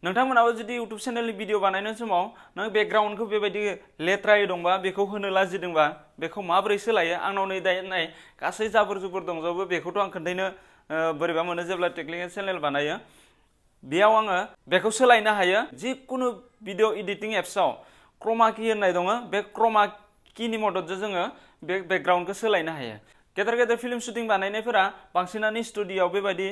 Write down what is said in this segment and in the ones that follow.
नोंथांमोनाबो जुदि YouTube चेनेलनि video बानायनाय समाव नों बेकग्राउन्डखौ बेबायदि लेथ्रायै दंबा बेखौ होनो लाजिदोंबा बेखौ माबोरै सोलायो आंनाव नै दायो नाय गासै जाबोर जुबोर दंजोबो बेखौथ' आं खोन्थायनो बोरैबा मोनो जेब्ला टेकनिकेल चेनेल बानायो बेयाव आङो बेखौ सोलायनो हायो जिकुनु भिडिअ एडिटिं एप्सआव क्रोमा की होननाय दङ बे क्रोमा कीनि मददजों जोङो बे बेकग्राउन्डखौ सोलायनो हायो गेदेर गेदेर फिल्म शुटिं बानायनायफोरा बांसिनानो स्टुडिय'आव बेबायदि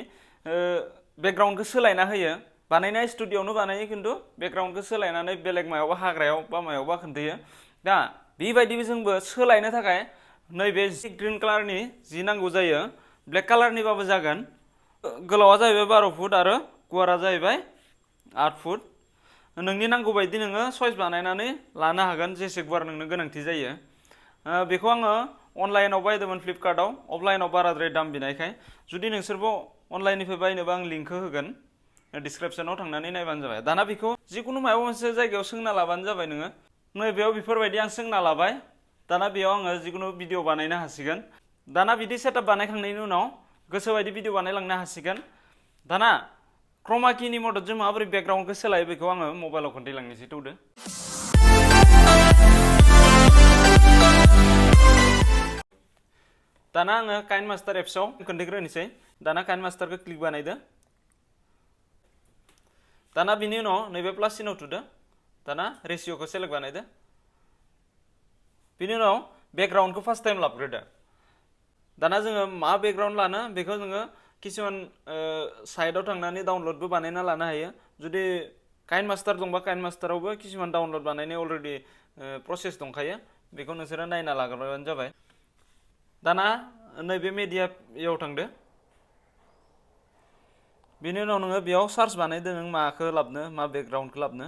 बेकग्राउन्डखौ सोलायना होयो बानायनाय स्टुडिय'आवनो बानायो खिन्थु बेकग्राउन्डखौ सोलायनानै बेलेग मायावबा हाग्रायाव बा मायावबा खोन्थायो दा बेबायदिबो जोंबो सोलायनो थाखाय नैबे जि ग्रीन कालारनि जि नांगौ जायो ब्लेक कालारनिबाबो जागोन गोलावा जाहैबाय 12 फुट आरो गुवारा जाहैबाय 8 फुट नोंनि नांगौ बायदि नोङो चइस बानायनानै लानो हागोन जेसे गुवार नोंनो गोनांथि जायो बेखौ आङो अनलाइनाव बायदोंमोन फ्लिपकार्टआव अफलाइनाव बाराद्राय दाम बिनायखाय जुदि नोंसोरबो अनलाइननिफ्राय बायनोबा आं लिंकखौ होगोन डिसक्रिपसनाव थांनानै नायबानो जाबाय दाना बेखौ जिकुनु माबा मोनसे जायगायाव सोंना लाबानो जाबाय नोङो नैबेयाव बेफोरबायदि आं सोंना लाबाय दाना बेयाव आङो जिकुनु भिडिअ बानायनो हासिगोन दाना बिदि सेटआप बानायखांनायनि उनाव गोसोबायदि भिडिअ बानायलांनो हासिगोन दाना क्रोमा कीनि मददजों माबोरै बेकग्राउन्डखौ सोलायो बेखौ आङो मबाइलाव खोन्थालांनोसै थौदो दाना आङो काइनमास्टार एप्सआव खोन्थाग्रोनोसै दाना काइनमास्टारखौ क्लिक बानायदो दाना बिनि उनाव नैबे प्लास सिनाव थुदो दाना रेशिअखौ सेलेक्ट बानायदो बिनि उनाव बेकग्राउन्डखौ फार्स्ट टाइम लाबग्रोदो दाना जोङो मा बेकग्राउन्ड लानो बेखौ जोङो किसुमान साइडआव थांनानै डाउनलडबो बानायना लानो हायो जुदि काइनमास्टार दंबा काइनमास्टारावबो किसुमान डाउनलड बानायनाय अलरेडि प्रसेस दंखायो बेखौ नोंसोरो नायना लाग्रोबानो जाबाय दाना नैबे मेडियायाव थांदो बिनि उनाव नोङो बेयाव सार्च बानायदो नों माखौ लाबनो मा बेकग्राउन्डखौ लाबनो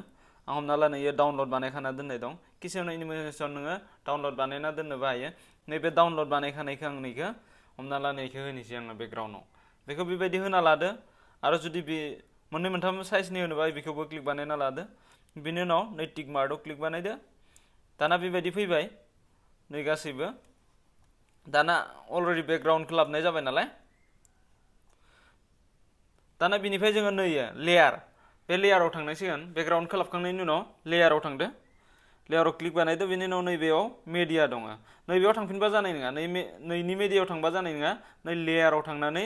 आं हमना ला नैयो डाउनलड बानायखाना दोननाय दं किसुमान एनिमेसन नोङो डाउनलड बानायना दोननोबो हायो नैबे डाउनलड बानायखानायखौ आं नैखौ हमना ला नैखौ होनोसै आङो बेकग्राउन्डआव बेखौ बेबायदि होना लादो आरो जुदि बे मोननै मोनथाम साइजनि होनोबा बेखौबो क्लिक बानायना लादो बिनि उनाव नै टिक मार्कआव क्लिक बानायदो दाना बेबायदि फैबाय नै गासैबो दाना अलरेडि बेकग्राउन्डखौ लाबनाय जाबाय नालाय दाना बिनिफ्राय जोङो नैयो लेयार बे लेयाराव थांनांसिगोन बेकग्राउन्डखौ लाबखांनायनि उनाव लेयाराव थांदो लेयाराव क्लिक बानायदो बिनि उनाव नैबेयाव मेडिया दङ नैबेयाव थांफिनबा जानाय नङा नैनि मेडियायाव थांबा जानाय नङा नै लेयाराव थांनानै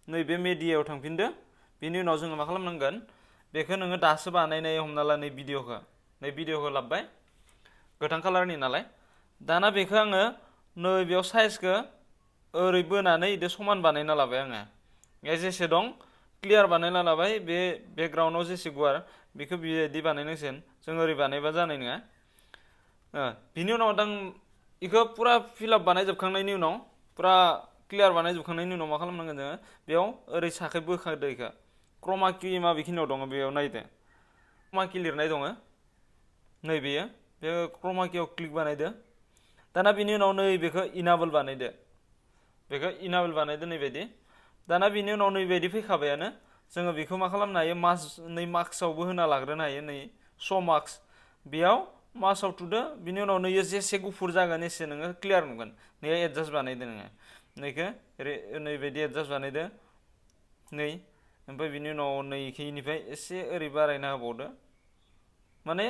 नैबे मेडियायाव थांफिनदो बिनि उनाव जोङो मा खालामनांगोन बेखौ नोङो दासो बानायनाय हमना ला नै भिडिअखौ लाबबाय गोथां कालारनि नालाय दाना बेखौ आङो नैबेयाव साइजखौ ओरै बोनानै इदो समान बानायना लाबाय आङो जेसे दं क्लियार बानायना लाबाय बे बेकग्राउन्डआव जेसे गुवार बेखौ बिदि बानायनांसिगोन जों ओरै बानायबा जानाय नङा बिनि उनाव आं बेखौ पुरा फिलआप बानायजोबखांनायनि उनाव पुरा क्लियार बानायजोबखांनायनि उनाव मा खालामनांगोन जोङो बेयाव ओरै साखै बोखादो बेखौ क्रोमा की माबेखिनियाव दङ बेयाव नायदो क्रोमा की लिरनाय दङ नैबेयो बे क्रोमा कीयाव क्लिक बानायदो दाना बिनि उनाव नैबेखौ इनाबल बानायदो नैबायदि दाना बिनि उनाव नैबायदि फैखाबायानो जोङो बेखौ मा खालामनो हायो नै मार्क्सआवबो होना लाग्रोनो हायो नै श' मार्क्स बेयाव मार्क्सआव थुदो बिनि उनाव नैयो जेसे गुफुर जागोन एसे नोङो क्लियार नुगोन नैया एडजास्ट बानायदो नोङो नैखौ नैबायदि एडजास्ट बानायदो नै ओमफ्राय बिनि उनाव नैखिनिफ्राय एसे ओरै बारायना होबावदो माने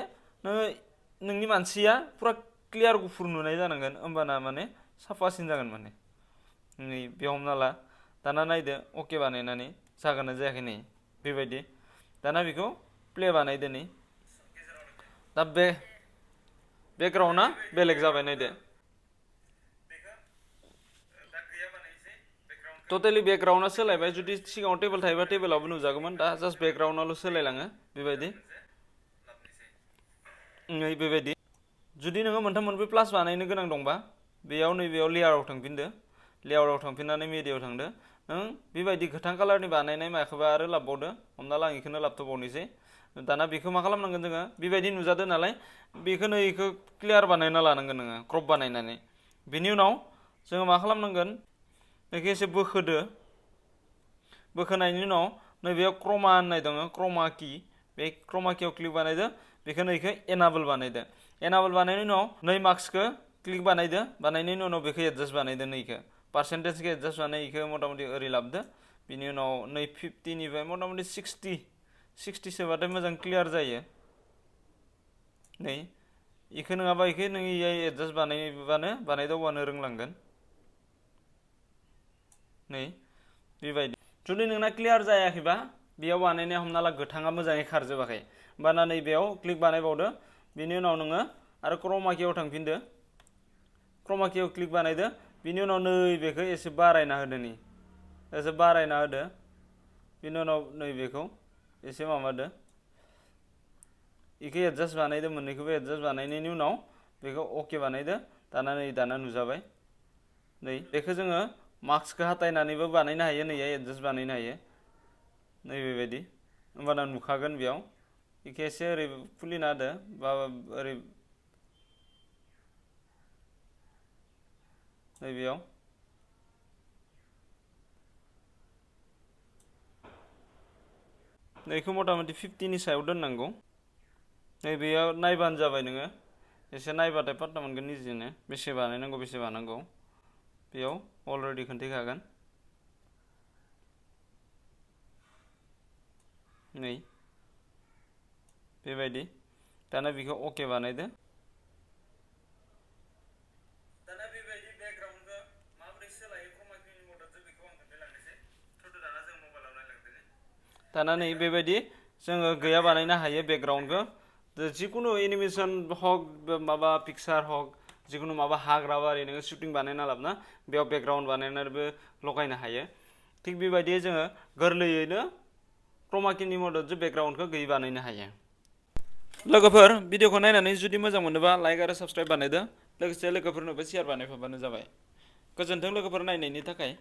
नोंनि मानसिया पुरा क्लियार गुफुर नुनाय जानांगोन होमबाना माने साफासिन जागोन माने नै बेयाव हमना ला दाना नायदो अके बानायनानै जागोन ना जायाखै नै बेबायदि दाना बेखौ प्ले बानायदो नै दा बे बेकग्राउन्डआ बेलेग जाबाय नायदो टटेलि बेकग्राउन्डआ सोलायबाय जुदि सिगाङाव टेबोल थायोबा टेबोलावबो नुजागौमोन दा जास्ट बेकग्राउन्डआवल' सोलायलाङो बेबायदि बेबायदि जुदि नोङो मोनथाम मोनब्रै प्लास बानायनो गोनां दंबा बेयाव नैबेयाव लेयाराव थांफिनदो लेयाराव थांफिननानै मेडियायाव थांदो नों बेबायदि गोथां कालारनि बानायनाय माखौबा आरो लाबबावदो हमना ला आं बेखौनो लाबथ'बावनोसै दाना बेखौ मा खालामनांगोन जोङो बेबायदि नुजादो नालाय बेखौ नैखौ क्लियार बानायना लानांगोन नोङो क्रप बानायनानै बिनि उनाव जोङो मा खालामनांगोन बेखौ एसे बोखोनायनि उनाव नैबेयाव क्रोमा होननाय दङ क्रोमा की बे क्रोमा कीयाव क्लिक बानायदो बेखौ नैखौ एनाबल बानायदो एनाबल बानायनायनि उनाव नै मार्क्सखौ क्लिक बानायनायनि उनाव बेखौ एडजास्ट बानायदो नैखौ पार्सेन्टेजखौ एडजास्ट बानायखौ मथा मथि ओरै लाबदो बिनि उनाव नै 50निफ्राय मथा मथि 60 सोबाथाय मोजां क्लियार जायो नै इखो नङाबा इखो नों एडजास्ट बानायदावबानो रोंलांगोन नै बेबायदि जुदि नोंना क्लियार जायाखैबा बेयाव बानायनाया हमना ला गोथाङा मोजाङै खारजोबाखै होमबाना नै बेयाव क्लिक बानायबावदो बिनि उनाव नोङो आरो क्रमा कीआव थांफिनदो क्रमा कीआव क्लिक बानायदो बिनि उनाव नैबेखौ एसे बारायना होदो नि एसे बारायना होदो बिनि उनाव नैबेखौ एसे माबादो इखौ एडजास्ट बानायदो मोननैखौबो एडजास्ट बानायनायनि उनाव बेखौ अके बानायदो दाना नुजाबाय नै बेखौ जोङो मार्क्सखौ हाथायनानैबो बानायनो हायो नै एडजास्ट बानायनो हायो नै बेबायदि होमबाना नुखागोन बेयाव इखौ एसे ओरै खुलिना होदो बा ओरै नै बेयाव नैखौ मथा मथि 50 नि सायाव दोननांगौ नै बेयाव नायबानो जाबाय नोङो एसे नायबाथाय पात्ता मोनगोन निजेनो बेसे बानायनांगौ बेसे बानांगौ बेयाव अलरेडि खोन्थाखागोन नै बेबायदि दाना बेखौ अके बानायदो दाना बेबायदि बेकग्राउन्डखौ माबोरै सोलायो क्रमा कीनि मददजों बेखौ आं खोन्थालांनोसै थुदो दाना जों मबाइलाव नायलांदोनि दाना नै बेबायदि जोङो गैया बानायनो हायो बेकग्राउन्डखौ जिखुनु एनिमेसन हक माबा पिक्सार हक जिखुनु माबा हाग्रा बारि नोङो शुटिं बानायना लाबोना बेयाव बेकग्राउन्ड बानायनानैबो लगायनो हायो थिग बेबायदि जोङो गोरलैयैनो क्रमा कीनि मददजों बेकग्राउन्डखौ गैयै बानायनो हायो लोगोफोर भिडिअखौ नायनानै जुदि मोजां मोनोबा लाइक आरो साबस्क्राइब बानायदो लोगोसे लोगोफोरनोबो शेयार बानायफाबानो जाबाय गोजोन्थों लोगोफोर नायनायनि थाखाय